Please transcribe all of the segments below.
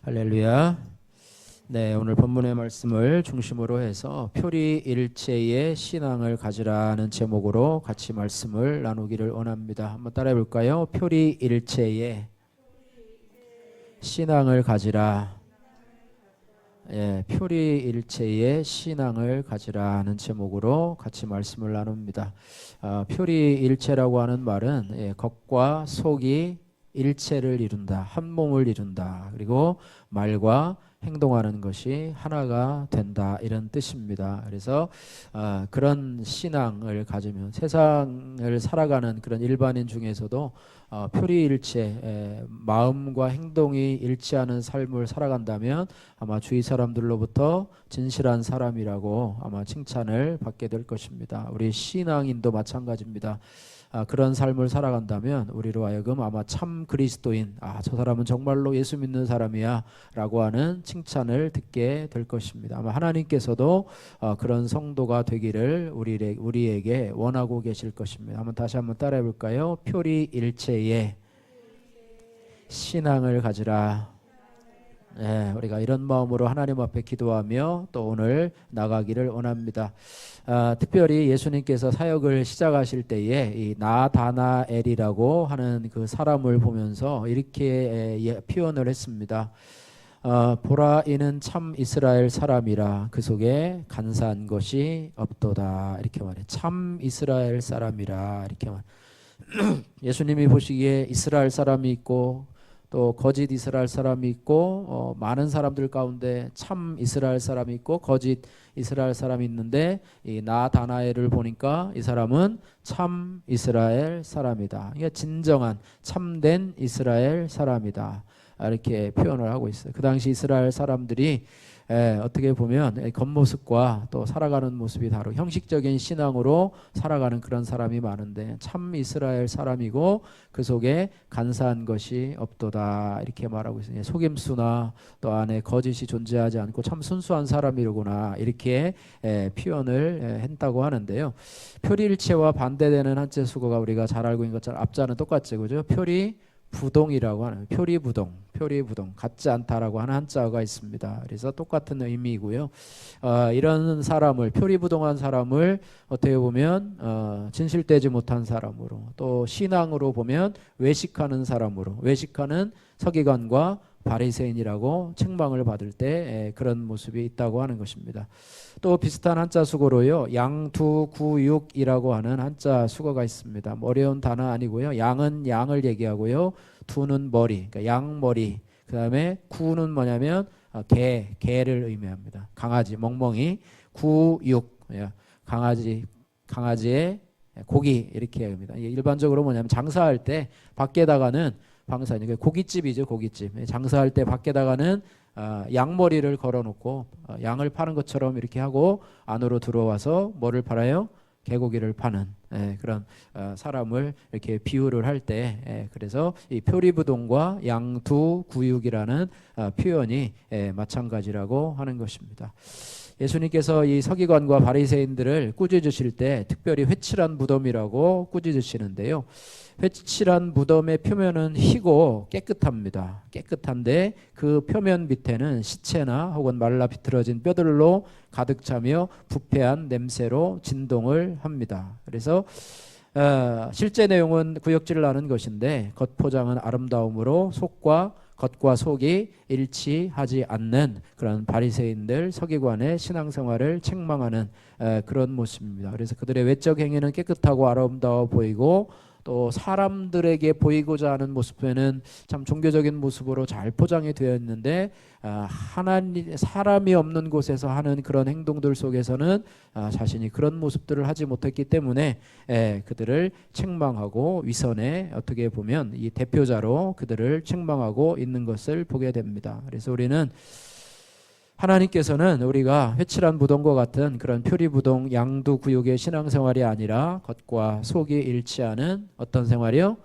할렐루야. 네, 오늘 본문의 말씀을 중심으로 해서 표리일체의 신앙을 가지라는 제목으로 같이 말씀을 나누기를 원합니다. 한번 따라해 볼까요? 표리일체의 신앙을 가지라. 표리일체의 신앙을 가지라는 제목으로 같이 말씀을 나눕니다. 표리일체라고 하는 말은 겉과 속이 일체를 이룬다, 한 몸을 이룬다, 그리고 말과 행동하는 것이 하나가 된다, 이런 뜻입니다. 그래서 그런 신앙을 가지면 세상을 살아가는 그런 일반인 중에서도 표리일체, 마음과 행동이 일치하는 삶을 살아간다면 아마 주위 사람들로부터 진실한 사람이라고 아마 칭찬을 받게 될 것입니다. 우리 신앙인도 마찬가지입니다. 그런 삶을 살아간다면 우리로 하여금 아마 참 그리스도인, 저 사람은 정말로 예수 믿는 사람이야 라고 하는 칭찬을 듣게 될 것입니다. 아마 하나님께서도 그런 성도가 되기를 우리에게 원하고 계실 것입니다. 다시 한번 따라해 볼까요? 표리일체의 신앙을 가지라. 우리가 이런 마음으로 하나님 앞에 기도하며 또 오늘 나가기를 원합니다. 특별히 예수님께서 사역을 시작하실 때에 이 나다나엘이라고 하는 그 사람을 보면서 이렇게 표현을 했습니다. 보라, 이는 참 이스라엘 사람이라 그 속에 간사한 것이 없도다, 이렇게 말해. 참 이스라엘 사람이라, 이렇게 말해. 예수님이 보시기에 이스라엘 사람이 있고 또 거짓 이스라엘 사람이 있고 많은 사람들 가운데 참 이스라엘 사람이 있고 거짓 이스라엘 사람이 있는데 이 나다나엘을 보니까 이 사람은 참 이스라엘 사람이다. 그러니까 진정한 참된 이스라엘 사람이다, 이렇게 표현을 하고 있어요. 그 당시 이스라엘 사람들이 어떻게 보면 겉모습과 또 살아가는 모습이 다르고 형식적인 신앙으로 살아가는 그런 사람이 많은데 참 이스라엘 사람이고 그 속에 간사한 것이 없도다, 이렇게 말하고 있어요. 속임수나 또 안에 거짓이 존재하지 않고 참 순수한 사람이로구나, 이렇게 표현을 했다고 하는데요. 표리일체와 반대되는 한자 수거가 우리가 잘 알고 있는 것처럼 앞자는 똑같죠, 그죠? 표리부동이라고 하는, 표리부동, 같지 않다라고 하는 한자가 있습니다. 그래서 똑같은 의미이고요. 이런 사람을, 표리부동한 사람을 어떻게 보면 진실되지 못한 사람으로, 또 신앙으로 보면 외식하는 사람으로, 외식하는 서기관과 바리새인이라고 책망을 받을 때 그런 모습이 있다고 하는 것입니다. 또 비슷한 한자 수거로요, 양두구육이라고 하는 한자 수거가 있습니다. 어려운 단어 아니고요. 양은 양을 얘기하고요, 두는 머리, 그러니까 양머리, 그 다음에 구는 뭐냐면 개를 의미합니다. 강아지, 멍멍이. 구육, 강아지의 고기, 이렇게 합니다. 일반적으로 뭐냐면 장사할 때 밖에다가는 고깃집이죠, 고깃집. 장사할 때 밖에다가는 양머리를 걸어놓고 양을 파는 것처럼 이렇게 하고 안으로 들어와서 뭐를 팔아요? 개고기를 파는 그런 사람을 이렇게 비유를 할 때, 그래서 이 표리부동과 양두구육이라는 표현이 마찬가지라고 하는 것입니다. 예수님께서 이 서기관과 바리새인들을 꾸짖으실 때 특별히 회칠한 무덤이라고 꾸짖으시는데요. 회칠한 무덤의 표면은 희고 깨끗합니다. 깨끗한데 그 표면 밑에는 시체나 혹은 말라 비틀어진 뼈들로 가득 차며 부패한 냄새로 진동을 합니다. 그래서 실제 내용은 구역질을 하는 것인데 겉포장은 아름다움으로 겉과 속이 일치하지 않는 그런 바리새인들, 서기관의 신앙생활을 책망하는 그런 모습입니다. 그래서 그들의 외적 행위는 깨끗하고 아름다워 보이고 또 사람들에게 보이고자 하는 모습에는 참 종교적인 모습으로 잘 포장이 되어 있는데 사람이 없는 곳에서 하는 그런 행동들 속에서는 자신이 그런 모습들을 하지 못했기 때문에 그들을 책망하고 위선의 어떻게 보면 이 대표자로 그들을 책망하고 있는 것을 보게 됩니다. 그래서 우리는 하나님께서는 우리가 회칠한 무덤과 같은 그런 표리부동 양두구육의 신앙생활이 아니라 겉과 속이 일치하는 어떤 생활이요?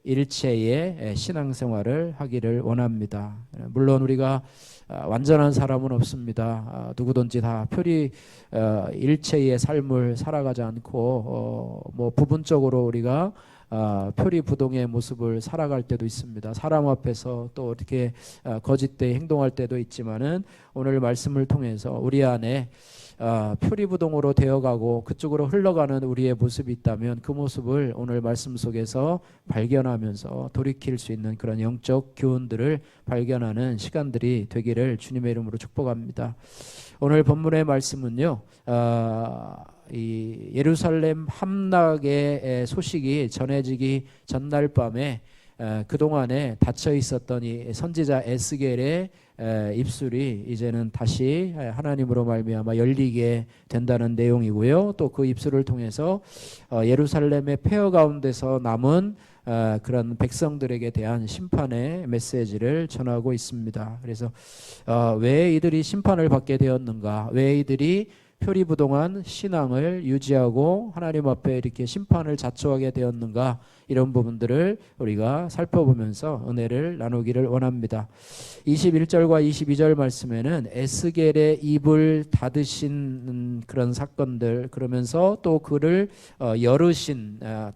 표리일체의 신앙생활을 하기를 원합니다. 물론 우리가 완전한 사람은 없습니다. 누구든지 다 표리일체의 삶을 살아가지 않고 부분적으로 우리가 표리부동의 모습을 살아갈 때도 있습니다. 사람 앞에서 또 어떻게 거짓되이 행동할 때도 있지만은 오늘 말씀을 통해서 우리 안에 표리부동으로 되어가고 그쪽으로 흘러가는 우리의 모습이 있다면 그 모습을 오늘 말씀 속에서 발견하면서 돌이킬 수 있는 그런 영적 교훈들을 발견하는 시간들이 되기를 주님의 이름으로 축복합니다. 오늘 본문의 말씀은요, 이 예루살렘 함락의 소식이 전해지기 전날 밤에 그동안에 닫혀 있었던 이 선지자 에스겔의 입술이 이제는 다시 하나님으로 말미암아 열리게 된다는 내용이고요. 또 그 입술을 통해서 예루살렘의 폐허 가운데서 남은 그런 백성들에게 대한 심판의 메시지를 전하고 있습니다. 그래서 왜 이들이 심판을 받게 되었는가? 왜 이들이 표리부동한 신앙을 유지하고 하나님 앞에 이렇게 심판을 자초하게 되었는가, 이런 부분들을 우리가 살펴보면서 은혜를 나누기를 원합니다. 21절과 22절 말씀에는 에스겔의 입을 닫으신 그런 사건들, 그러면서 또 그를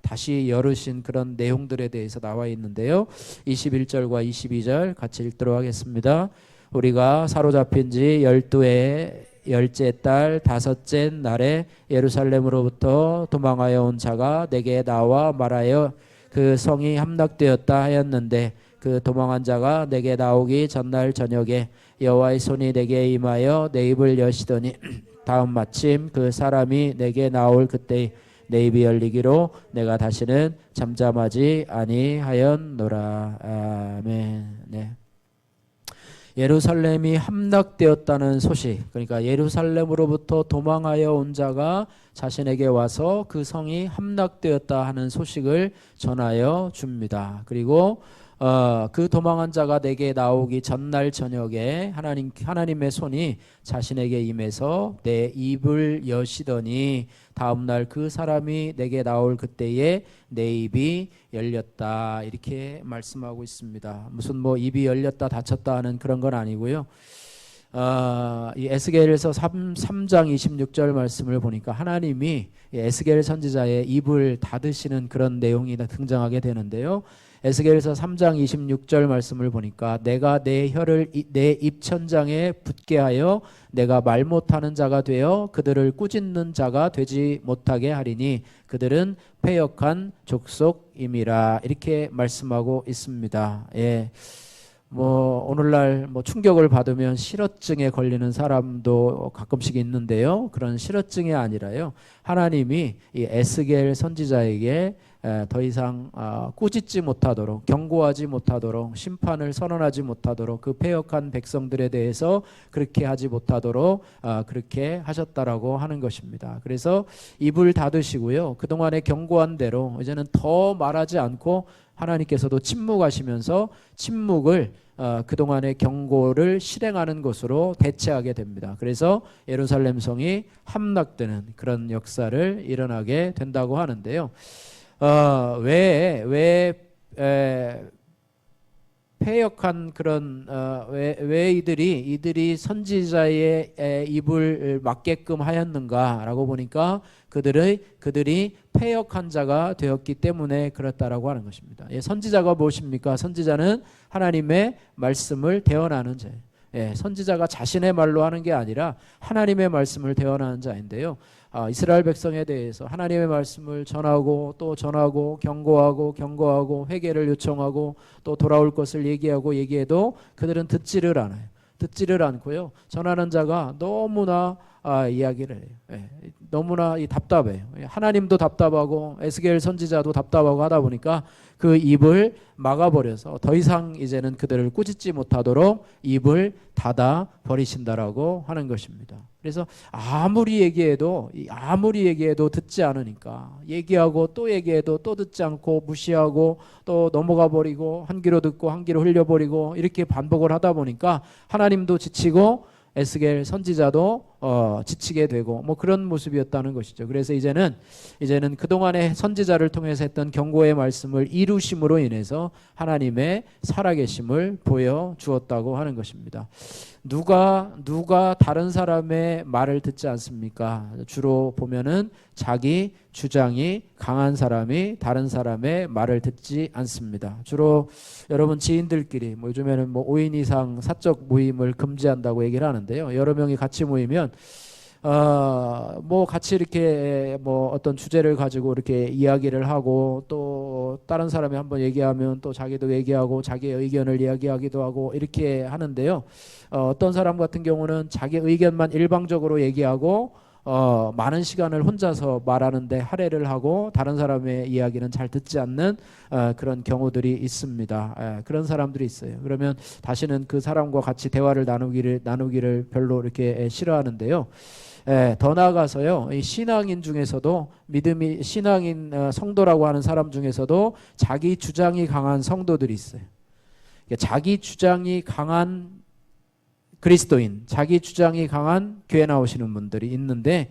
다시 열으신 그런 내용들에 대해서 나와 있는데요. 21절과 22절 같이 읽도록 하겠습니다. 우리가 사로잡힌 지 10째 달 5째 날에 예루살렘으로부터 도망하여 온 자가 내게 나와 말하여 그 성이 함락되었다 하였는데, 그 도망한 자가 내게 나오기 전날 저녁에 여호와의 손이 내게 임하여 내 입을 여시더니 다음 마침 그 사람이 내게 나올 그때 내 입이 열리기로 내가 다시는 잠잠하지 아니하였노라. 아멘. 네. 예루살렘이 함락되었다는 소식, 그러니까 예루살렘으로부터 도망하여 온 자가 자신에게 와서 그 성이 함락되었다 하는 소식을 전하여 줍니다. 그리고 그 도망한 자가 내게 나오기 전날 저녁에 하나님의 손이 자신에게 임해서 내 입을 여시더니 다음날 그 사람이 내게 나올 그때에 내 입이 열렸다, 이렇게 말씀하고 있습니다. 무슨 입이 열렸다 닫혔다 하는 그런 건 아니고요. 이 에스겔에서 3장 26절 말씀을 보니까 하나님이 에스겔 선지자의 입을 닫으시는 그런 내용이 등장하게 되는데요. 에스겔에서 3장 26절 말씀을 보니까 내가 내 혀를 내 입천장에 붙게 하여 내가 말 못하는 자가 되어 그들을 꾸짖는 자가 되지 못하게 하리니 그들은 패역한 족속임이라, 이렇게 말씀하고 있습니다. 예. 오늘날 충격을 받으면 실어증에 걸리는 사람도 가끔씩 있는데요. 그런 실어증이 아니라요, 하나님이 이 에스겔 선지자에게 더 이상 꾸짖지 못하도록, 경고하지 못하도록, 심판을 선언하지 못하도록, 그 패역한 백성들에 대해서 그렇게 하지 못하도록 그렇게 하셨다라고 하는 것입니다. 그래서 입을 닫으시고요, 그동안에 경고한 대로 이제는 더 말하지 않고 하나님께서도 침묵하시면서 침묵을 그동안의 경고를 실행하는 것으로 대체하게 됩니다. 그래서 예루살렘 성이 함락되는 그런 역사를 일어나게 된다고 하는데요. 왜 패역한 그런 왜 이들이 선지자의 입을 막게끔 하였는가라고 보니까 그들이 패역한 자가 되었기 때문에 그렇다라고 하는 것입니다. 선지자가 무엇입니까? 선지자는 하나님의 말씀을 대언하는 자예요. 선지자가 자신의 말로 하는 게 아니라 하나님의 말씀을 대언하는 자인데요. 이스라엘 백성에 대해서 하나님의 말씀을 전하고 또 전하고 경고하고 회개를 요청하고 또 돌아올 것을 얘기해도 그들은 듣지를 않아요. 듣지를 않고요, 전하는 자가 너무나 이야기를 해요. 너무나 답답해요. 하나님도 답답하고 에스겔 선지자도 답답하고 하다 보니까 그 입을 막아버려서 더 이상 이제는 그들을 꾸짖지 못하도록 입을 닫아 버리신다라고 하는 것입니다. 그래서 아무리 얘기해도 듣지 않으니까, 얘기하고 또 얘기해도 또 듣지 않고 무시하고 또 넘어가 버리고 한 귀로 듣고 한 귀로 흘려버리고 이렇게 반복을 하다 보니까 하나님도 지치고 에스겔 선지자도 지치게 되고 뭐 그런 모습이었다는 것이죠. 그래서 이제는 그동안의 선지자를 통해서 했던 경고의 말씀을 이루심으로 인해서 하나님의 살아계심을 보여주었다고 하는 것입니다. 누가 다른 사람의 말을 듣지 않습니까? 주로 보면은 자기 주장이 강한 사람이 다른 사람의 말을 듣지 않습니다. 주로 여러분 지인들끼리 뭐 요즘에는 뭐 5인 이상 사적 모임을 금지한다고 얘기를 하는데요. 여러 명이 같이 모이면 뭐 같이 이렇게 뭐 어떤 주제를 가지고 이렇게 이야기를 하고 또 다른 사람이 한번 얘기하면 또 자기도 얘기하고 자기의 의견을 이야기하기도 하고 이렇게 하는데요. 어떤 사람 같은 경우는 자기 의견만 일방적으로 얘기하고 많은 시간을 혼자서 말하는데 할애를 하고 다른 사람의 이야기는 잘 듣지 않는 그런 경우들이 있습니다. 그런 사람들이 있어요. 그러면 다시는 그 사람과 같이 대화를 나누기를 별로 이렇게 싫어하는데요. 더 나아가서요, 이 신앙인 중에서도 믿음이 신앙인 성도라고 하는 사람 중에서도 자기 주장이 강한 성도들이 있어요. 자기 주장이 강한 그리스도인, 자기 주장이 강한 교회 나오시는 분들이 있는데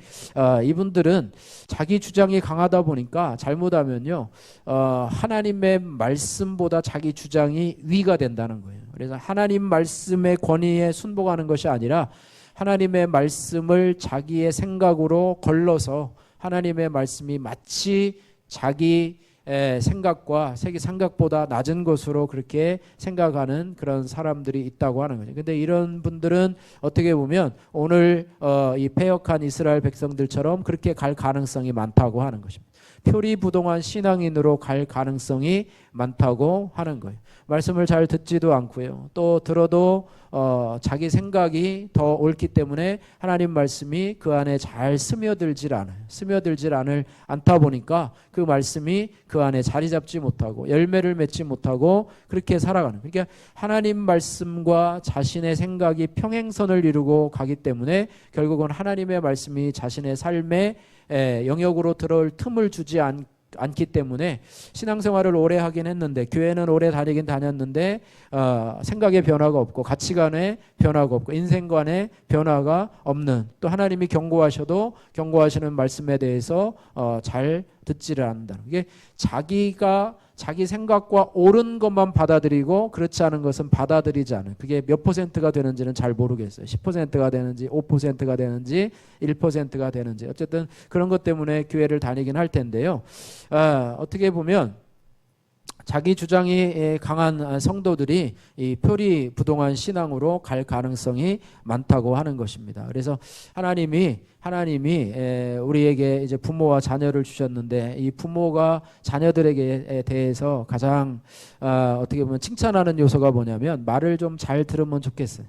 이분들은 자기 주장이 강하다 보니까 잘못하면요 하나님의 말씀보다 자기 주장이 위가 된다는 거예요. 그래서 하나님 말씀의 권위에 순복하는 것이 아니라 하나님의 말씀을 자기의 생각으로 걸러서 하나님의 말씀이 마치 자기 생각과 생각보다 낮은 것으로 그렇게 생각하는 그런 사람들이 있다고 하는 거죠. 근데 이런 분들은 어떻게 보면 오늘 이 패역한 이스라엘 백성들처럼 그렇게 갈 가능성이 많다고 하는 것입니다. 표리부동한 신앙인으로 갈 가능성이 많다고 하는 거예요. 말씀을 잘 듣지도 않고요. 또 들어도 자기 생각이 더 옳기 때문에 하나님 말씀이 그 안에 잘 스며들질 않아요. 스며들질 않다 보니까 그 말씀이 그 안에 자리 잡지 못하고 열매를 맺지 못하고 그렇게 살아가는 거예요. 그러니까 하나님 말씀과 자신의 생각이 평행선을 이루고 가기 때문에 결국은 하나님의 말씀이 자신의 삶에 영역으로 들어올 틈을 주지 않기 때문에 신앙생활을 오래 하긴 했는데 교회는 오래 다니긴 다녔는데 생각의 변화가 없고 가치관의 변화가 없고 인생관의 변화가 없는, 또 하나님이 경고하셔도 경고하시는 말씀에 대해서 잘 듣지를 않는다는, 이게 자기 생각과 옳은 것만 받아들이고 그렇지 않은 것은 받아들이지 않아요. 그게 몇 퍼센트가 되는지는 잘 모르겠어요. 10%가 되는지 5%가 되는지 1%가 되는지 어쨌든 그런 것 때문에 교회를 다니긴 할 텐데요. 어떻게 보면 자기 주장이 강한 성도들이 이 표리부동한 신앙으로 갈 가능성이 많다고 하는 것입니다. 그래서 하나님이 우리에게 이제 부모와 자녀를 주셨는데 이 부모가 자녀들에게 대해서 가장 어떻게 보면 칭찬하는 요소가 뭐냐면 말을 좀 잘 들으면 좋겠어요.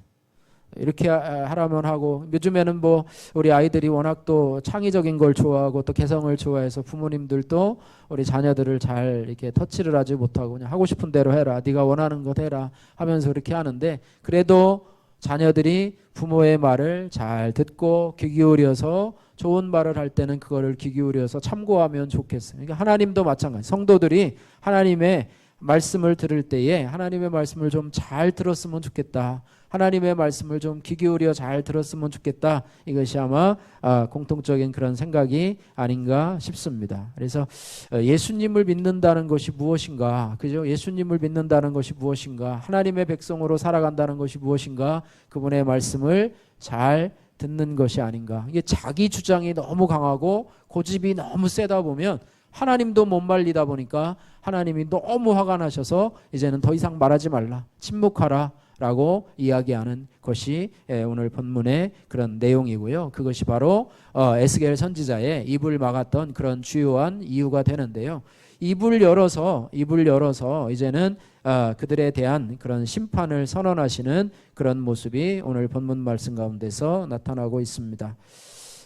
이렇게 하라면 하고, 요즘에는 뭐 우리 아이들이 워낙 또 창의적인 걸 좋아하고 또 개성을 좋아해서 부모님들도 우리 자녀들을 잘 이렇게 터치를 하지 못하고 그냥 하고 싶은 대로 해라, 네가 원하는 것 해라 하면서 이렇게 하는데, 그래도 자녀들이 부모의 말을 잘 듣고 귀 기울여서 좋은 말을 할 때는 그거를 귀 기울여서 참고하면 좋겠어요. 그러니까 하나님도 마찬가지, 성도들이 하나님의 말씀을 들을 때에 하나님의 말씀을 좀 잘 들었으면 좋겠다, 하나님의 말씀을 좀 귀 기울여 잘 들었으면 좋겠다, 이것이 아마 공통적인 그런 생각이 아닌가 싶습니다. 그래서 예수님을 믿는다는 것이 무엇인가, 그죠? 예수님을 믿는다는 것이 무엇인가, 하나님의 백성으로 살아간다는 것이 무엇인가, 그분의 말씀을 잘 듣는 것이 아닌가. 이게 자기 주장이 너무 강하고 고집이 너무 세다 보면 하나님도 못 말리다 보니까 하나님이 너무 화가 나셔서 이제는 더 이상 말하지 말라, 침묵하라 라고 이야기하는 것이 오늘 본문의 그런 내용이고요. 그것이 바로 에스겔 선지자의 입을 막았던 그런 주요한 이유가 되는데요. 입을 열어서 이제는 그들에 대한 그런 심판을 선언하시는 그런 모습이 오늘 본문 말씀 가운데서 나타나고 있습니다.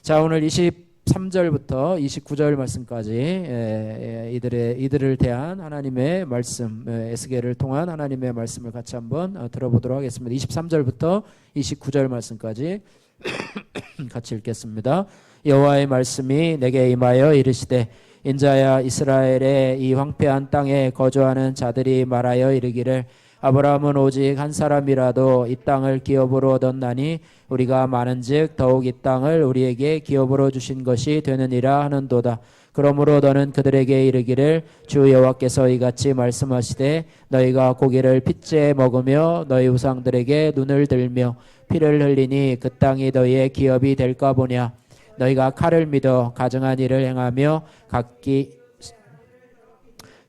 자, 오늘 23절부터 29절 말씀까지 이들을 대한 하나님의 말씀, 에스겔을 통한 하나님의 말씀을 같이 한번 들어보도록 하겠습니다. 23절부터 29절 말씀까지 같이 읽겠습니다. 여호와의 말씀이 내게 임하여 이르시되, 인자야, 이스라엘의 이 황폐한 땅에 거주하는 자들이 말하여 이르기를 아브라함은 오직 한 사람이라도 이 땅을 기업으로 얻었나니 우리가 많은즉 더욱 이 땅을 우리에게 기업으로 주신 것이 되느니라 하는도다. 그러므로 너는 그들에게 이르기를 주 여호와께서 이같이 말씀하시되 너희가 고기를 핏째 먹으며 너희 우상들에게 눈을 들며 피를 흘리니 그 땅이 너희의 기업이 될까 보냐. 너희가 칼을 믿어 가증한 일을 행하며 각기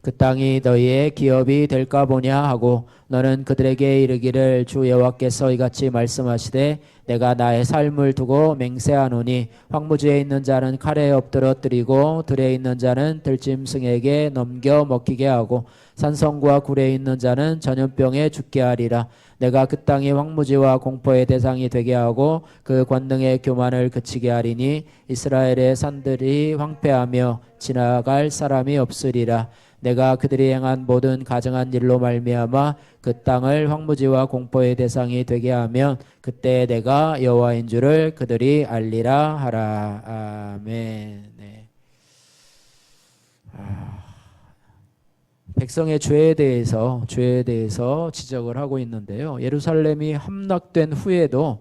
그 땅이 너희의 기업이 될까 보냐 하고 너는 그들에게 이르기를 주 여호와께서 이같이 말씀하시되 내가 나의 삶을 두고 맹세하노니 황무지에 있는 자는 칼에 엎드러뜨리고 들에 있는 자는 들짐승에게 넘겨 먹히게 하고 산성과 굴에 있는 자는 전염병에 죽게 하리라. 내가 그 땅이 황무지와 공포의 대상이 되게 하고 그 권능의 교만을 그치게 하리니 이스라엘의 산들이 황폐하며 지나갈 사람이 없으리라. 내가 그들이 행한 모든 가증한 일로 말미암아 그 땅을 황무지와 공포의 대상이 되게 하면 그때 내가 여호와인 줄을 그들이 알리라 하라. 아멘. 네. 백성의 죄에 대해서 지적을 하고 있는데요. 예루살렘이 함락된 후에도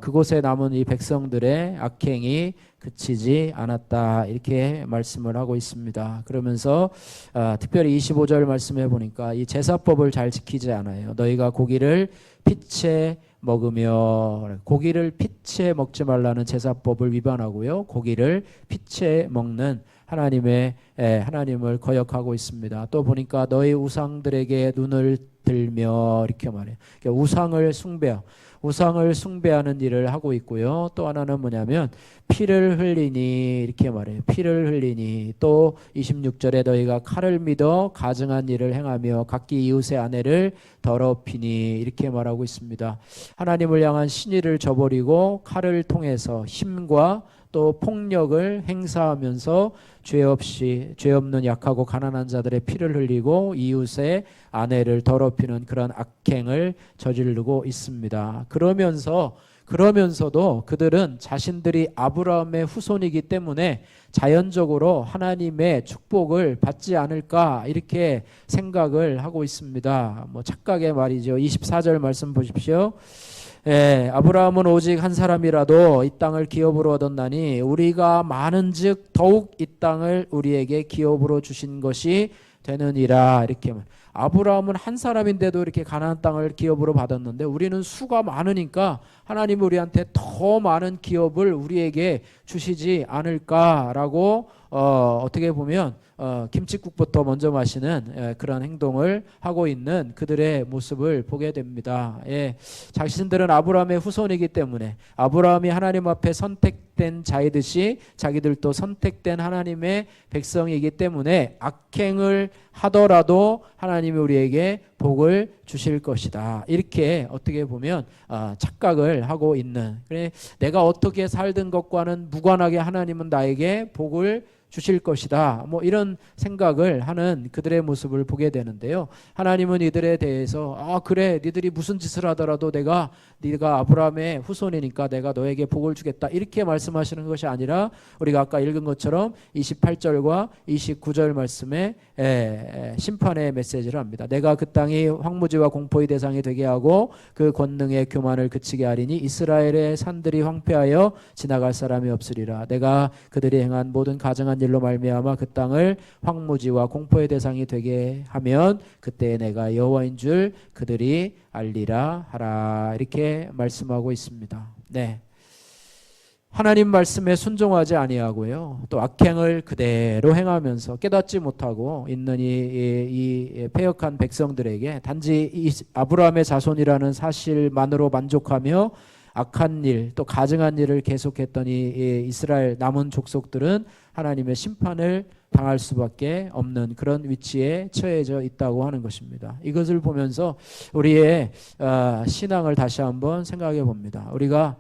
그곳에 남은 이 백성들의 악행이 그치지 않았다, 이렇게 말씀을 하고 있습니다. 그러면서 특별히 25절 말씀해 보니까 이 제사법을 잘 지키지 않아요. 너희가 고기를 핏째 먹으며, 고기를 핏째 먹지 말라는 제사법을 위반하고요, 고기를 핏째 먹는 하나님을 거역하고 있습니다. 또 보니까 너희 우상들에게 눈을 들며, 이렇게 말해요. 그러니까 우상을 숭배하는 일을 하고 있고요. 또 하나는 뭐냐면 피를 흘리니, 이렇게 말해요. 피를 흘리니. 또 26절에 너희가 칼을 믿어 가증한 일을 행하며 각기 이웃의 아내를 더럽히니, 이렇게 말하고 있습니다. 하나님을 향한 신의를 저버리고 칼을 통해서 힘과 또 폭력을 행사하면서 죄 없는 약하고 가난한 자들의 피를 흘리고 이웃의 아내를 더럽히는 그런 악행을 저지르고 있습니다. 그러면서도 그들은 자신들이 아브라함의 후손이기 때문에 자연적으로 하나님의 축복을 받지 않을까, 이렇게 생각을 하고 있습니다. 착각의 말이죠. 24절 말씀 보십시오. 아브라함은 오직 한 사람이라도 이 땅을 기업으로 얻었나니 우리가 많은즉 더욱 이 땅을 우리에게 기업으로 주신 것이 되느니라, 이렇게. 아브라함은 한 사람인데도 이렇게 가나안 땅을 기업으로 받았는데 우리는 수가 많으니까 하나님은 우리한테 더 많은 기업을 우리에게 주시지 않을까라고 어떻게 보면 김칫국부터 먼저 마시는 그런 행동을 하고 있는 그들의 모습을 보게 됩니다. 자신들은 아브라함의 후손이기 때문에 아브라함이 하나님 앞에 선택된 자이듯이 자기들도 선택된 하나님의 백성이기 때문에 악행을 하더라도 하나님이 우리에게 복을 주실 것이다, 이렇게 어떻게 보면 착각을 하고 있는, 그래 내가 어떻게 살든 것과는 무관하게 하나님은 나에게 복을 주실 것이다, 이런 생각을 하는 그들의 모습을 보게 되는데요. 하나님은 이들에 대해서 그래 니들이 무슨 짓을 하더라도 네가 아브라함의 후손이니까 내가 너에게 복을 주겠다, 이렇게 말씀하시는 것이 아니라 우리가 아까 읽은 것처럼 28절과 29절 말씀에 심판의 메시지를 합니다. 내가 그 땅이 황무지와 공포의 대상이 되게 하고 그 권능의 교만을 그치게 하리니 이스라엘의 산들이 황폐하여 지나갈 사람이 없으리라. 내가 그들이 행한 모든 가증한 일로 말미암아 그 땅을 황무지와 공포의 대상이 되게 하면 그때 내가 여호와인 줄 그들이 알리라 하라, 이렇게 말씀하고 있습니다. 네. 하나님 말씀에 순종하지 아니하고요, 또 악행을 그대로 행하면서 깨닫지 못하고 있는 이 패역한 백성들에게 단지 아브라함의 자손이라는 사실만으로 만족하며 악한 일, 또 가증한 일을 계속했던 이 이스라엘 남은 족속들은 하나님의 심판을 당할 수밖에 없는 그런 위치에 처해져 있다고 하는 것입니다. 이것을 보면서 우리의 신앙을 다시 한번 생각해 봅니다. 우리가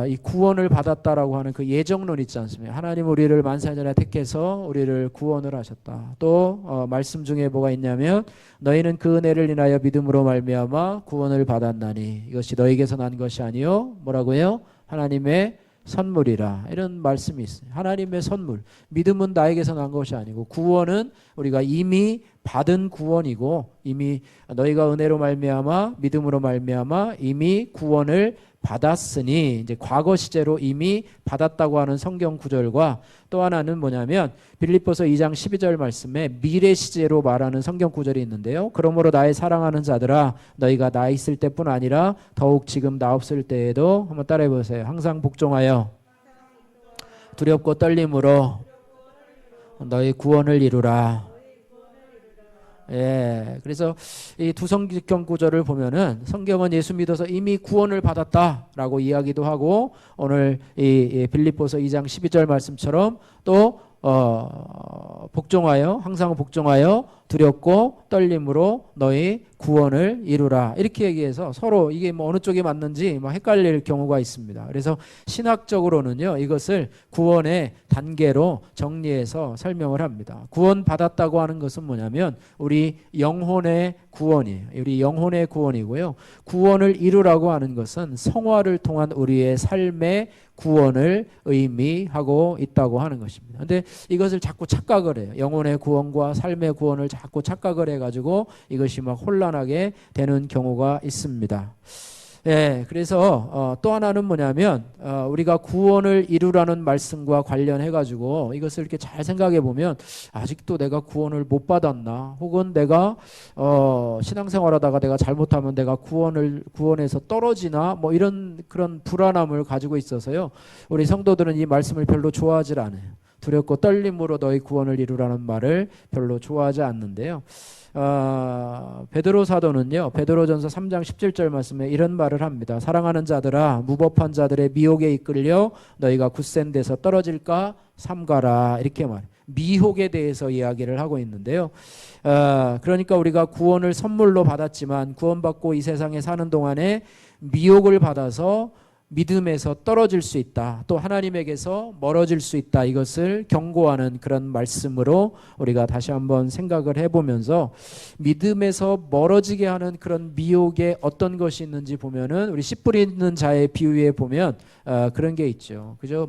이 구원을 받았다라고 하는 그 예정론 있지 않습니까? 하나님 우리를 만사전에 택해서 우리를 구원을 하셨다. 또 말씀 중에 뭐가 있냐면 너희는 그 은혜를 인하여 믿음으로 말미암아 구원을 받았나니 이것이 너희에게서 난 것이 아니요 뭐라고요? 하나님의 선물이라, 이런 말씀이 있어요. 하나님의 선물, 믿음은 나에게서 난 것이 아니고 구원은 우리가 이미 받은 구원이고 이미 너희가 은혜로 말미암아 믿음으로 말미암아 이미 구원을 받았으니 이제 과거 시제로 이미 받았다고 하는 성경 구절과 또 하나는 뭐냐면 빌립보서 2장 12절 말씀에 미래 시제로 말하는 성경 구절이 있는데요. 그러므로 나의 사랑하는 자들아 너희가 나 있을 때뿐 아니라 더욱 지금 나 없을 때에도 한번 따라해 보세요. 항상 복종하여 두렵고 떨림으로 너희 구원을 이루라. 예, 그래서 이 두 성경 구절을 보면은 성경은 예수 믿어서 이미 구원을 받았다라고 이야기도 하고 오늘 이 빌립보서 2장 12절 말씀처럼 또 복종하여 항상 복종하여 두렵고 떨림으로 너희 구원을 이루라 이렇게 얘기해서 서로 이게 뭐 어느 쪽이 맞는지 막 헷갈릴 경우가 있습니다. 그래서 신학적으로는요 이것을 구원의 단계로 정리해서 설명을 합니다. 구원 받았다고 하는 것은 뭐냐면 우리 영혼의 구원이에요. 우리 영혼의 구원이고요. 구원을 이루라고 하는 것은 성화를 통한 우리의 삶의 구원을 의미하고 있다고 하는 것입니다. 그런데 이것을 자꾸 착각을 해요. 영혼의 구원과 삶의 구원을 자꾸 착각을 해가지고 이것이 막 혼란하게 되는 경우가 있습니다. 예, 그래서 또 하나는 뭐냐면 우리가 구원을 이루라는 말씀과 관련해 가지고 이것을 이렇게 잘 생각해 보면 아직도 내가 구원을 못 받았나 혹은 내가 신앙생활하다가 내가 잘못하면 내가 구원에서 떨어지나 뭐 이런 그런 불안함을 가지고 있어서요. 우리 성도들은 이 말씀을 별로 좋아하지 않아요. 두렵고 떨림으로 너희 구원을 이루라는 말을 별로 좋아하지 않는데요. 베드로 사도는요 베드로전서 3장 17절 말씀에 이런 말을 합니다. 사랑하는 자들아 무법한 자들의 미혹에 이끌려 너희가 굳센 데서 떨어질까 삼가라 이렇게 말해요. 미혹에 대해서 이야기를 하고 있는데요. 그러니까 우리가 구원을 선물로 받았지만 구원받고 이 세상에 사는 동안에 미혹을 받아서 믿음에서 떨어질 수 있다. 또 하나님에게서 멀어질 수 있다. 이것을 경고하는 그런 말씀으로 우리가 다시 한번 생각을 해보면서 믿음에서 멀어지게 하는 그런 미혹에 어떤 것이 있는지 보면은 우리 씨 뿌리는 자의 비유에 보면 그런 게 있죠. 그죠?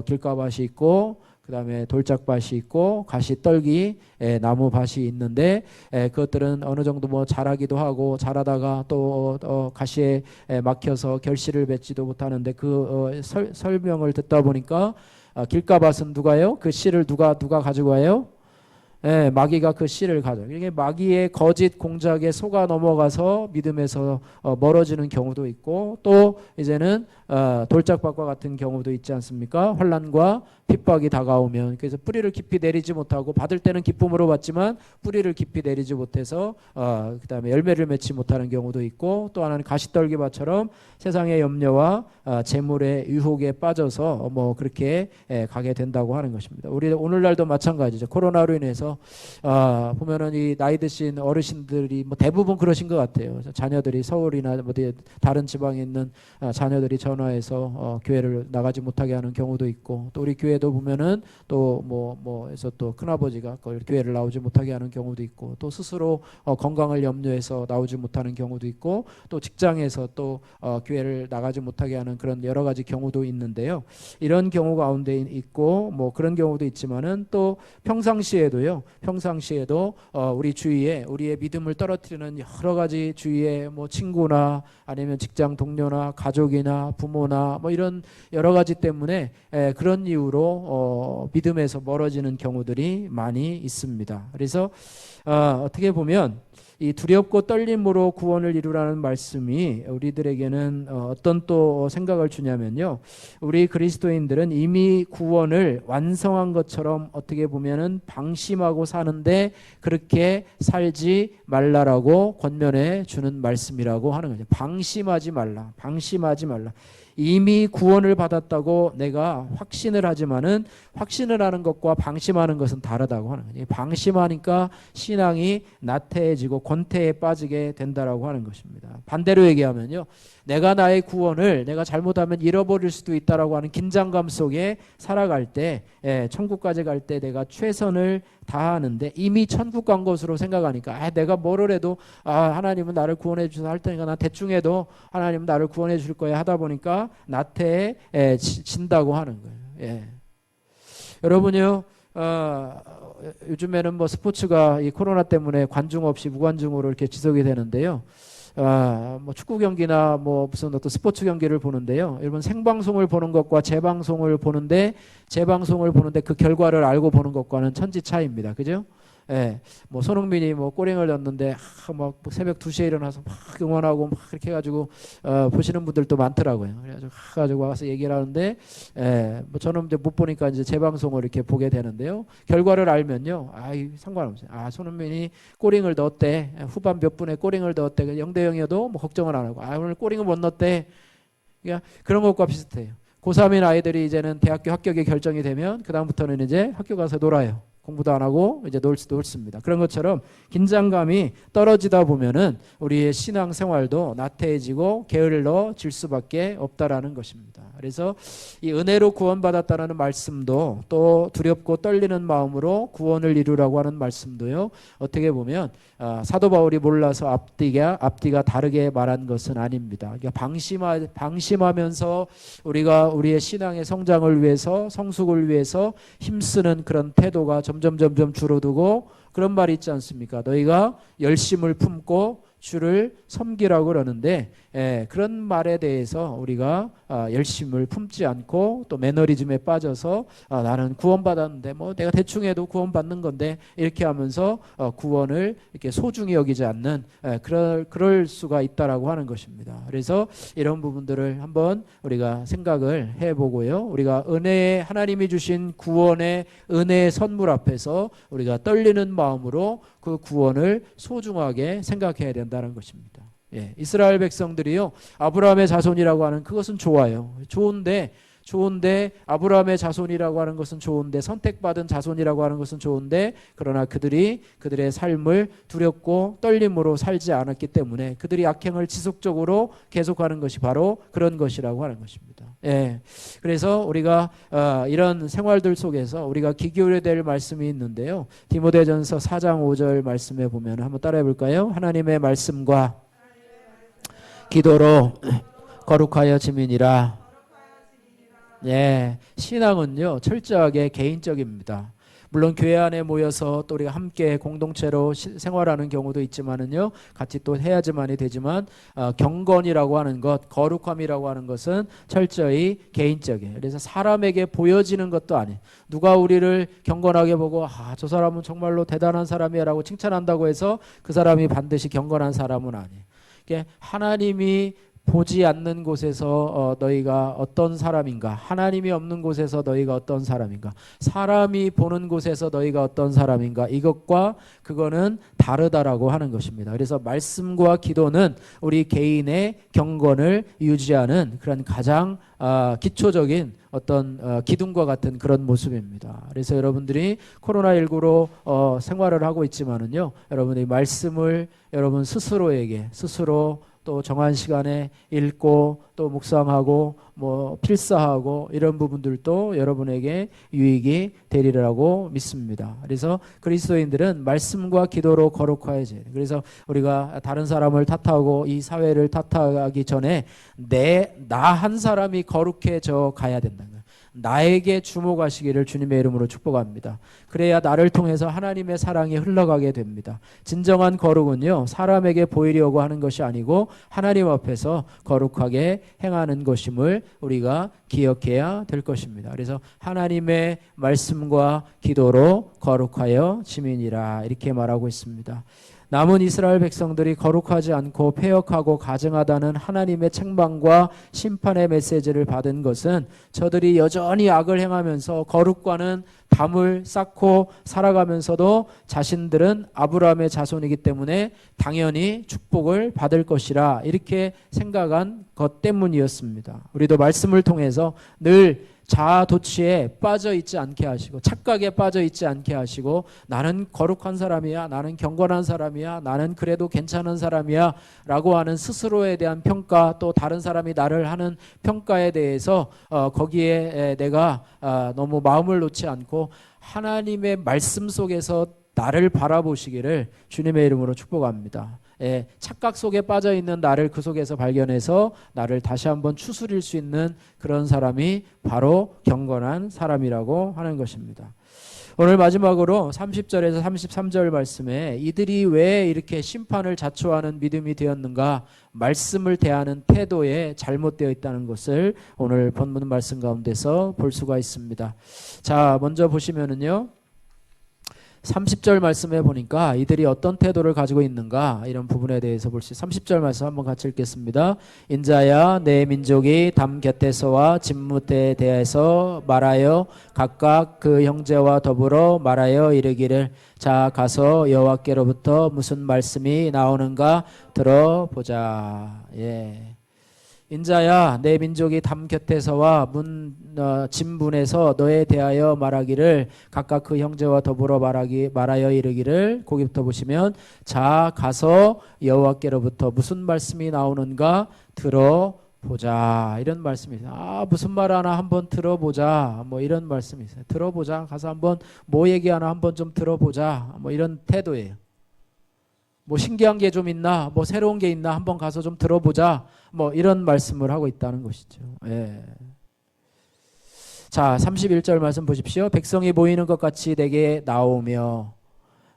길가밭이 있고 그 다음에 돌짝밭이 있고 가시떨기 나무밭이 있는데 그것들은 어느 정도 뭐 자라기도 하고 자라다가 또 가시에 막혀서 결실을 맺지도 못하는데 그 설명을 듣다 보니까 길가밭은 누가요? 그 씨를 누가 가지고 와요? 마귀가 그 씨를 가져. 이게 마귀의 거짓 공작에 속아 넘어가서 믿음에서 멀어지는 경우도 있고 또 이제는 돌짝밭과 같은 경우도 있지 않습니까? 환난과 핍박이 다가오면 그래서 뿌리를 깊이 내리지 못하고 받을 때는 기쁨으로 받지만 뿌리를 깊이 내리지 못해서 그다음에 열매를 맺지 못하는 경우도 있고 또 하나는 가시떨기밭처럼 세상의 염려와 재물의 유혹에 빠져서 뭐 그렇게 가게 된다고 하는 것입니다. 우리 오늘날도 마찬가지죠. 코로나로 인해서 보면은 이 나이 드신 어르신들이 뭐 대부분 그러신 것 같아요. 자녀들이 서울이나 뭐 다른 지방에 있는 자녀들이 전화해서 교회를 나가지 못하게 하는 경우도 있고 또 우리 교회도 보면은 또 뭐에서 또 큰아버지가 교회를 나오지 못하게 하는 경우도 있고 또 스스로 건강을 염려해서 나오지 못하는 경우도 있고 또 직장에서 또 교회를 나가지 못하게 하는 그런 여러 가지 경우도 있는데요. 이런 경우 가운데 있고 뭐 그런 경우도 있지만은 또 평상시에도 우리 주위에 우리의 믿음을 떨어뜨리는 여러 가지 주위에 뭐 친구나 아니면 직장 동료나 가족이나 부모나 뭐 이런 여러 가지 때문에 그런 이유로 믿음에서 멀어지는 경우들이 많이 있습니다. 그래서 어떻게 보면 이 두렵고 떨림으로 구원을 이루라는 말씀이 우리들에게는 어떤 또 생각을 주냐면요. 우리 그리스도인들은 이미 구원을 완성한 것처럼 어떻게 보면은 방심하고 사는데 그렇게 살지 말라라고 권면해 주는 말씀이라고 하는 거죠. 방심하지 말라. 이미 구원을 받았다고 내가 확신을 하지만은 확신을 하는 것과 방심하는 것은 다르다고 하는 거예요. 방심하니까 신앙이 나태해지고 권태에 빠지게 된다라고 하는 것입니다. 반대로 얘기하면요. 내가 나의 구원을 내가 잘못하면 잃어버릴 수도 있다라고 하는 긴장감 속에 살아갈 때 천국까지 갈 때 내가 최선을 다하는데 이미 천국 간 것으로 생각하니까 내가 뭐를 해도 하나님은 나를 구원해 주셔서 할 테니까 나 대충 해도 하나님은 나를 구원해 줄 거야 하다 보니까 나태해진다고 하는 거예요. 여러분요 요즘에는 뭐 스포츠가 이 코로나 때문에 관중 없이 무관중으로 이렇게 지속이 되는데요. 뭐 축구 경기나 뭐 무슨 어떤 스포츠 경기를 보는데요. 여러분 생방송을 보는 것과 재방송을 보는데 그 결과를 알고 보는 것과는 천지 차이입니다. 그죠? 예, 뭐 손흥민이 뭐 골ing을 넣었는데 막 새벽 2시에 일어나서 막 응원하고 막 이렇게 해가지고 보시는 분들도 많더라고요. 그래가지고 와서 얘기를 하는데, 뭐 저는 이제 못 보니까 이제 재방송을 이렇게 보게 되는데요. 결과를 알면요, 상관없어요. 손흥민이 골ing을 넣었대. 후반 몇 분에 골ing을 넣었대. 0대0이어도 뭐 걱정을 안 하고, 오늘 골ing을 못 넣었대. 그러니까 그런 것과 비슷해요. 고3인 아이들이 이제는 대학교 합격이 결정이 되면 그 다음부터는 이제 학교 가서 놀아요. 공부도 안 하고 이제 놀습니다. 그런 것처럼 긴장감이 떨어지다 보면은 우리의 신앙 생활도 나태해지고 게을러질 수밖에 없다라는 것입니다. 그래서 이 은혜로 구원받았다는 말씀도 또 두렵고 떨리는 마음으로 구원을 이루라고 하는 말씀도요. 어떻게 보면 사도 바울이 몰라서 앞뒤가 다르게 말한 것은 아닙니다. 그러니까 방심하면서 우리가 우리의 신앙의 성장을 위해서 성숙을 위해서 힘쓰는 그런 태도가 점점 줄어들고 그런 말이 있지 않습니까? 너희가 열심을 품고 주를 섬기라고 그러는데 그런 말에 대해서 우리가 열심을 품지 않고 또 매너리즘에 빠져서 나는 구원받았는데 뭐 내가 대충 해도 구원받는 건데 이렇게 하면서 구원을 이렇게 소중히 여기지 않는 그럴 수가 있다라고 하는 것입니다. 그래서 이런 부분들을 한번 우리가 생각을 해보고요. 우리가 하나님이 주신 구원의 은혜의 선물 앞에서 우리가 떨리는 마음으로 그 구원을 소중하게 생각해야 된다는 것입니다. 이스라엘 백성들이요, 아브라함의 자손이라고 하는 그것은 좋아요. 좋은데 아브라함의 자손이라고 하는 것은 좋은데 선택받은 자손이라고 하는 것은 좋은데 그러나 그들의 삶을 두렵고 떨림으로 살지 않았기 때문에 그들이 악행을 지속적으로 계속하는 것이 바로 그런 것이라고 하는 것입니다. 그래서 우리가 이런 생활들 속에서 우리가 기교해야 될 말씀이 있는데요. 디모데전서 4장 5절 말씀에 보면 한번 따라해 볼까요? 하나님의 말씀과 기도로 거룩하여 지민이라. 신앙은요 철저하게 개인적입니다. 물론 교회 안에 모여서 또 우리가 함께 공동체로 생활하는 경우도 있지만은요, 같이 또 해야지만이 되지만 경건이라고 하는 것, 거룩함이라고 하는 것은 철저히 개인적이에요. 그래서 사람에게 보여지는 것도 아니에요. 누가 우리를 경건하게 보고 저 사람은 정말로 대단한 사람이라고 칭찬한다고 해서 그 사람이 반드시 경건한 사람은 아니에요. 그러니까 하나님이 보지 않는 곳에서 너희가 어떤 사람인가, 하나님이 없는 곳에서 너희가 어떤 사람인가, 사람이 보는 곳에서 너희가 어떤 사람인가, 이것과 그거는 다르다라고 하는 것입니다. 그래서 말씀과 기도는 우리 개인의 경건을 유지하는 그런 가장 기초적인 어떤 기둥과 같은 그런 모습입니다. 그래서 여러분들이 코로나19로 생활을 하고 있지만은요, 여러분이 말씀을 여러분 스스로에게 또 정한 시간에 읽고 또 묵상하고 뭐 필사하고 이런 부분들도 여러분에게 유익이 되리라고 믿습니다. 그래서 그리스도인들은 말씀과 기도로 거룩해야지. 그래서 우리가 다른 사람을 탓하고 이 사회를 탓하기 전에 나 한 사람이 거룩해져 가야 된다는 거예요. 나에게 주목하시기를 주님의 이름으로 축복합니다. 그래야 나를 통해서 하나님의 사랑이 흘러가게 됩니다. 진정한 거룩은요, 사람에게 보이려고 하는 것이 아니고 하나님 앞에서 거룩하게 행하는 것임을 우리가 기억해야 될 것입니다. 그래서 하나님의 말씀과 기도로 거룩하여 지민이라 이렇게 말하고 있습니다. 남은 이스라엘 백성들이 거룩하지 않고 패역하고 가증하다는 하나님의 책망과 심판의 메시지를 받은 것은 저들이 여전히 악을 행하면서 거룩과는 담을 쌓고 살아가면서도 자신들은 아브라함의 자손이기 때문에 당연히 축복을 받을 것이라 이렇게 생각한 것 때문이었습니다. 우리도 말씀을 통해서 늘 자아 도취에 빠져 있지 않게 하시고 착각에 빠져 있지 않게 하시고 나는 거룩한 사람이야, 나는 경건한 사람이야, 나는 그래도 괜찮은 사람이야 라고 하는 스스로에 대한 평가, 또 다른 사람이 나를 하는 평가에 대해서 거기에 내가 너무 마음을 놓지 않고 하나님의 말씀 속에서 나를 바라보시기를 주님의 이름으로 축복합니다. 착각 속에 빠져있는 나를 그 속에서 발견해서 나를 다시 한번 추스릴 수 있는 그런 사람이 바로 경건한 사람이라고 하는 것입니다. 오늘 마지막으로 30절에서 33절 말씀에 이들이 왜 이렇게 심판을 자초하는 믿음이 되었는가, 말씀을 대하는 태도에 잘못되어 있다는 것을 오늘 본문 말씀 가운데서 볼 수가 있습니다. 자, 먼저 보시면은요, 30절 말씀에 보니까 이들이 어떤 태도를 가지고 있는가, 이런 부분에 대해서 볼 수 있어요. 30절 말씀 한번 같이 읽겠습니다. 인자야, 내 민족이 담 곁에서와 진무대에 대해서 말하여 각각 그 형제와 더불어 말하여 이르기를, 자 가서 여호와께로부터 무슨 말씀이 나오는가 들어보자. 인자야, 내 민족이 담 곁에서와 진문에서 너에 대하여 말하기를, 각각 그 형제와 더불어 말하여 이르기를. 거기부터 보시면, 자 가서 여호와께로부터 무슨 말씀이 나오는가 들어보자, 이런 말씀이 있어요. 무슨 말 하나 한번 들어보자, 뭐 이런 말씀이 있어요. 들어보자, 가서 한번 뭐 얘기하나 한번 좀 들어보자, 뭐 이런 태도예요. 뭐 신기한 게 좀 있나, 뭐 새로운 게 있나 한번 가서 좀 들어보자, 뭐 이런 말씀을 하고 있다는 것이죠. 자, 31절 말씀 보십시오. 백성이 모이는 것 같이 내게 나오며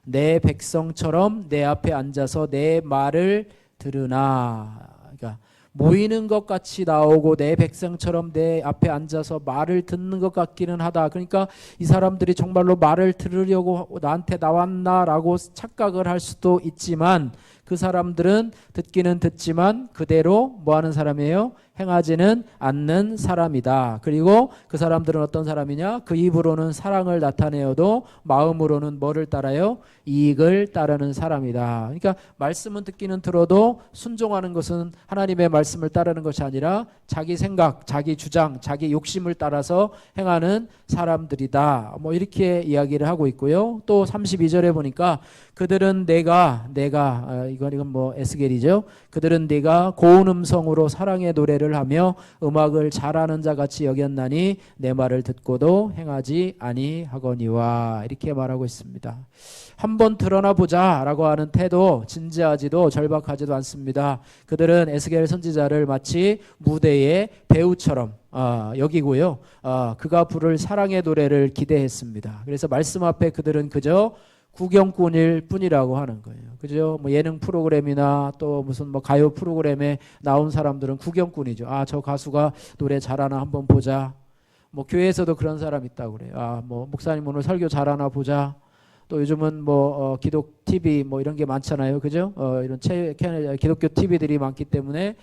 내 백성처럼 내 앞에 앉아서 내 말을 들으나. 그러니까 모이는 것 같이 나오고 내 백성처럼 내 앞에 앉아서 말을 듣는 것 같기는 하다. 그러니까 이 사람들이 정말로 말을 들으려고 나한테 나왔나라고 착각을 할 수도 있지만, 그 사람들은 듣기는 듣지만 그대로 뭐하는 사람이에요? 행하지는 않는 사람이다. 그리고 그 사람들은 어떤 사람이냐? 그 입으로는 사랑을 나타내어도 마음으로는 뭐를 따라요? 이익을 따르는 사람이다. 그러니까 말씀은 듣기는 들어도 순종하는 것은 하나님의 말씀을 따르는 것이 아니라 자기 생각, 자기 주장, 자기 욕심을 따라서 행하는 사람들이다. 뭐 이렇게 이야기를 하고 있고요. 또 32절에 보니까 그들은 이건 뭐 에스겔이죠. 그들은 네가 고운 음성으로 사랑의 노래를 하며 음악을 잘하는 자 같이 여겼나니 내 말을 듣고도 행하지 아니하거니와, 이렇게 말하고 있습니다. 한번 드러나 보자라고 하는 태도 진지하지도 절박하지도 않습니다. 그들은 에스겔 선지자를 마치 무대의 배우처럼 여기고요. 그가 부를 사랑의 노래를 기대했습니다. 그래서 말씀 앞에 그들은 그저 구경꾼일 뿐이라고 하는 거예요. 그죠? 뭐 예능 프로그램이나 또 무슨 뭐 가요 프로그램에 나온 사람들은 구경꾼이죠. 저 가수가 노래 잘하나 한번 보자. 뭐 교회에서도 그런 사람 있다고 그래요. 뭐 목사님 오늘 설교 잘하나 보자. 또 요즘은 뭐 기독 TV 뭐 이런 게 많잖아요. 그죠? 이런 기독교 TV들이 많기 때문에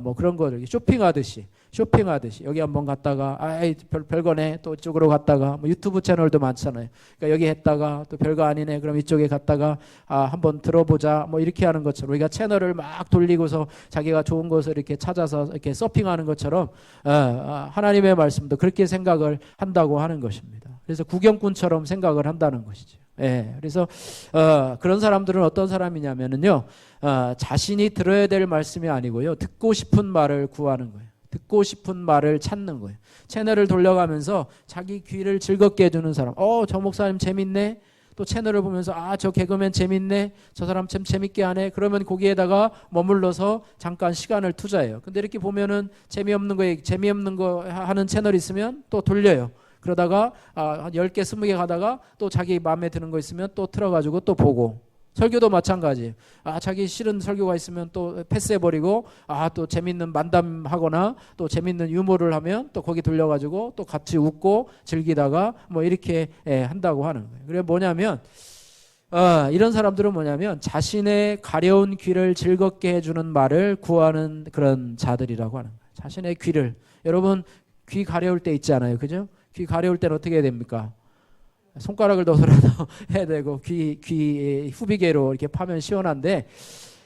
뭐 그런 거를 쇼핑하듯이 여기 한번 갔다가 별거네, 또 이쪽으로 갔다가 뭐 유튜브 채널도 많잖아요. 그러니까 여기 했다가 또 별거 아니네, 그럼 이쪽에 갔다가 한번 들어보자, 뭐 이렇게 하는 것처럼 우리가 채널을 막 돌리고서 자기가 좋은 것을 이렇게 찾아서 이렇게 서핑하는 것처럼 하나님의 말씀도 그렇게 생각을 한다고 하는 것입니다. 그래서 구경꾼처럼 생각을 한다는 것이죠. 그래서 그런 사람들은 어떤 사람이냐면은요, 자신이 들어야 될 말씀이 아니고요, 듣고 싶은 말을 구하는 거예요. 듣고 싶은 말을 찾는 거예요. 채널을 돌려가면서 자기 귀를 즐겁게 해주는 사람. 저 목사님 재밌네. 또 채널을 보면서 저 개그맨 재밌네. 저 사람 참 재밌게 하네. 그러면 거기에다가 머물러서 잠깐 시간을 투자해요. 근데 이렇게 보면은 재미없는 거 하는 채널이 있으면 또 돌려요. 그러다가 한 10개, 20개 가다가 또 자기 마음에 드는 거 있으면 또 틀어가지고 또 보고. 설교도 마찬가지. 자기 싫은 설교가 있으면 또 패스해버리고, 또 재밌는 만담하거나 또 재밌는 유머를 하면 또 거기 돌려가지고 또 같이 웃고 즐기다가 뭐 이렇게 한다고 하는 거예요. 그래 뭐냐면 이런 사람들은 뭐냐면 자신의 가려운 귀를 즐겁게 해주는 말을 구하는 그런 자들이라고 하는 거예요. 자신의 귀를. 여러분 귀 가려울 때 있지 않아요? 그죠? 귀 가려울 때는 어떻게 해야 됩니까? 손가락을 넣어서라도 해야 되고 귀 후비계로 이렇게 파면 시원한데,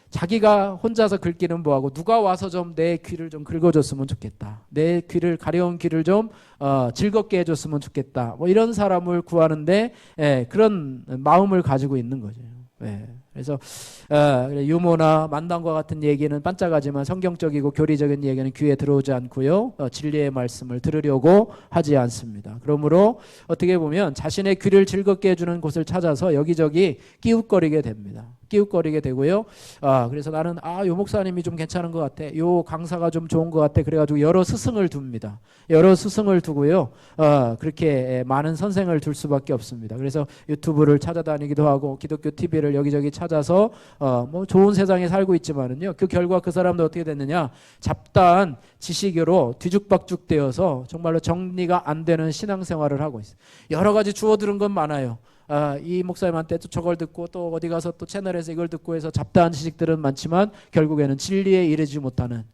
자기가 혼자서 긁기는 뭐하고 누가 와서 좀 내 귀를 좀 긁어줬으면 좋겠다. 내 귀를 가려운 귀를 좀 즐겁게 해줬으면 좋겠다. 뭐 이런 사람을 구하는데 그런 마음을 가지고 있는 거죠. 그래서 유머나 만담과 같은 얘기는 반짝하지만 성경적이고 교리적인 얘기는 귀에 들어오지 않고요, 진리의 말씀을 들으려고 하지 않습니다. 그러므로 어떻게 보면 자신의 귀를 즐겁게 해주는 곳을 찾아서 여기저기 끼웃거리게 됩니다. 기웃거리게 되고요. 그래서 나는 요 목사님이 좀 괜찮은 것 같아. 요 강사가 좀 좋은 것 같아. 그래가지고 여러 스승을 둡니다. 여러 스승을 두고요. 그렇게 많은 선생을 둘 수밖에 없습니다. 그래서 유튜브를 찾아다니기도 하고 기독교 TV를 여기저기 찾아서 뭐 좋은 세상에 살고 있지만은요. 그 결과 그 사람도 어떻게 됐느냐? 잡다한 지식으로 뒤죽박죽 되어서 정말로 정리가 안 되는 신앙생활을 하고 있어요. 여러 가지 주워 들은 건 많아요. 이 목사님한테 또 저걸 듣고 또 어디 가서 또 채널에서 이걸 듣고 해서 잡다한 지식들은 많지만 결국에는 진리에 이르지 못하는,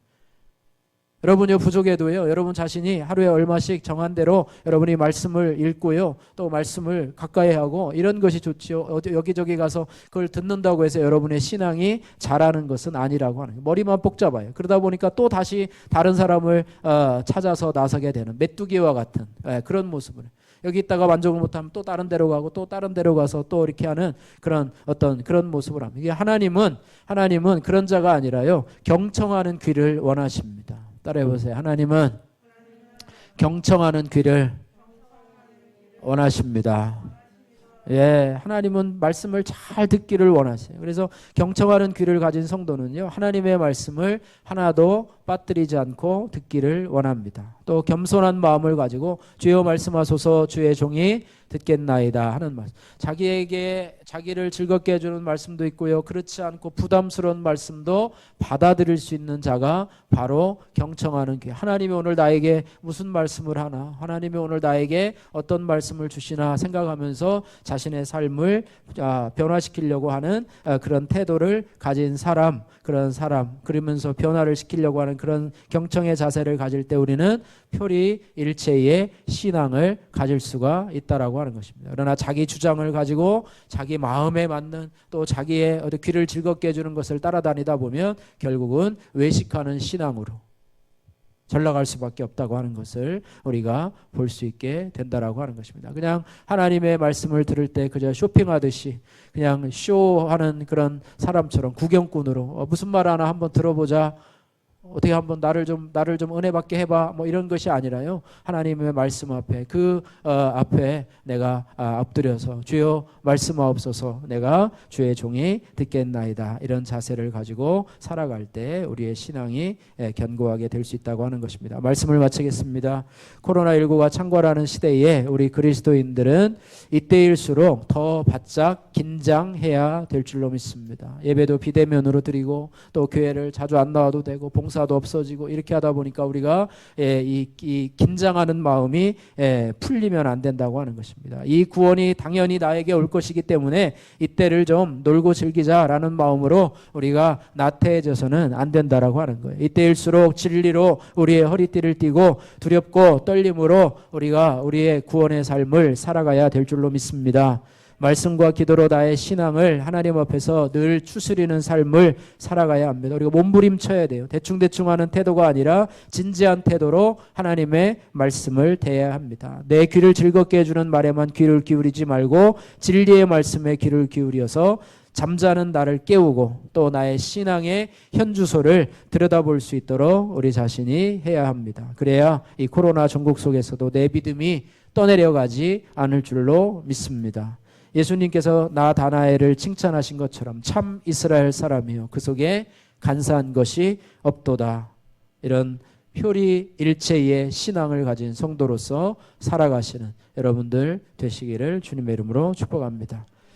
여러분이 부족해도요, 여러분 자신이 하루에 얼마씩 정한 대로 여러분이 말씀을 읽고요, 또 말씀을 가까이 하고 이런 것이 좋지요. 여기저기 가서 그걸 듣는다고 해서 여러분의 신앙이 자라는 것은 아니라고 하는 거예요. 머리만 복잡해요. 그러다 보니까 또 다시 다른 사람을 찾아서 나서게 되는 메뚜기와 같은 그런 모습을, 여기 있다가 만족을 못하면 또 다른 데로 가고 또 다른 데로 가서 또 이렇게 하는 그런 어떤 그런 모습을 합니다. 이게 하나님은 그런 자가 아니라요, 경청하는 귀를 원하십니다. 따라해 보세요. 하나님은 경청하는 귀를 원하십니다. 예, 하나님은 말씀을 잘 듣기를 원하세요. 그래서 경청하는 귀를 가진 성도는요, 하나님의 말씀을 하나도 빠뜨리지 않고 듣기를 원합니다. 또 겸손한 마음을 가지고 주여 말씀하소서 주의 종이 듣겠나이다 하는 말씀. 자기를 즐겁게 해주는 말씀도 있고요, 그렇지 않고 부담스러운 말씀도 받아들일 수 있는 자가 바로 경청하는 귀. 하나님이 오늘 나에게 무슨 말씀을 하나, 하나님이 오늘 나에게 어떤 말씀을 주시나 생각하면서 자신의 삶을 변화시키려고 하는 그런 태도를 가진 사람, 그러면서 변화를 시키려고 하는 그런 경청의 자세를 가질 때 우리는 표리일체의 신앙을 가질 수가 있다라고 하는 것입니다. 그러나 자기 주장을 가지고 자기 마음에 맞는, 또 자기의 귀를 즐겁게 해주는 것을 따라다니다 보면 결국은 외식하는 신앙으로 전락할 수밖에 없다고 하는 것을 우리가 볼 수 있게 된다라고 하는 것입니다. 그냥 하나님의 말씀을 들을 때 그저 쇼핑하듯이 그냥 쇼하는 그런 사람처럼 구경꾼으로 무슨 말 하나 한번 들어보자, 어떻게 한번 나를 좀 은혜 받게 해봐, 뭐 이런 것이 아니라요, 하나님의 말씀 앞에 앞에 내가 엎드려서 주여 말씀하옵소서, 내가 주의 종이 듣겠나이다, 이런 자세를 가지고 살아갈 때 우리의 신앙이 견고하게 될 수 있다고 하는 것입니다. 말씀을 마치겠습니다. 코로나19가 창궐하는 시대에 우리 그리스도인들은 이때일수록 더 바짝 긴장해야 될 줄로 믿습니다. 예배도 비대면으로 드리고 또 교회를 자주 안 나와도 되고 봉사도 없어지고 이렇게 하다 보니까 우리가 이 긴장하는 마음이 풀리면 안 된다고 하는 것입니다. 이 구원이 당연히 나에게 올 것이기 때문에 이때를 좀 놀고 즐기자라는 마음으로 우리가 나태해져서는 안 된다라고 하는 거예요. 이때일수록 진리로 우리의 허리띠를 띠고 두렵고 떨림으로 우리가 우리의 구원의 삶을 살아가야 될 줄로 믿습니다. 말씀과 기도로 나의 신앙을 하나님 앞에서 늘 추스리는 삶을 살아가야 합니다. 우리가 몸부림쳐야 돼요. 대충대충 하는 태도가 아니라 진지한 태도로 하나님의 말씀을 대해야 합니다. 내 귀를 즐겁게 해주는 말에만 귀를 기울이지 말고 진리의 말씀에 귀를 기울여서 잠자는 나를 깨우고 또 나의 신앙의 현주소를 들여다볼 수 있도록 우리 자신이 해야 합니다. 그래야 이 코로나 전국 속에서도 내 믿음이 떠내려가지 않을 줄로 믿습니다. 예수님께서 나 다나엘을 칭찬하신 것처럼 참 이스라엘 사람이요 그 속에 간사한 것이 없도다. 이런 표리일체의 신앙을 가진 성도로서 살아가시는 여러분들 되시기를 주님의 이름으로 축복합니다.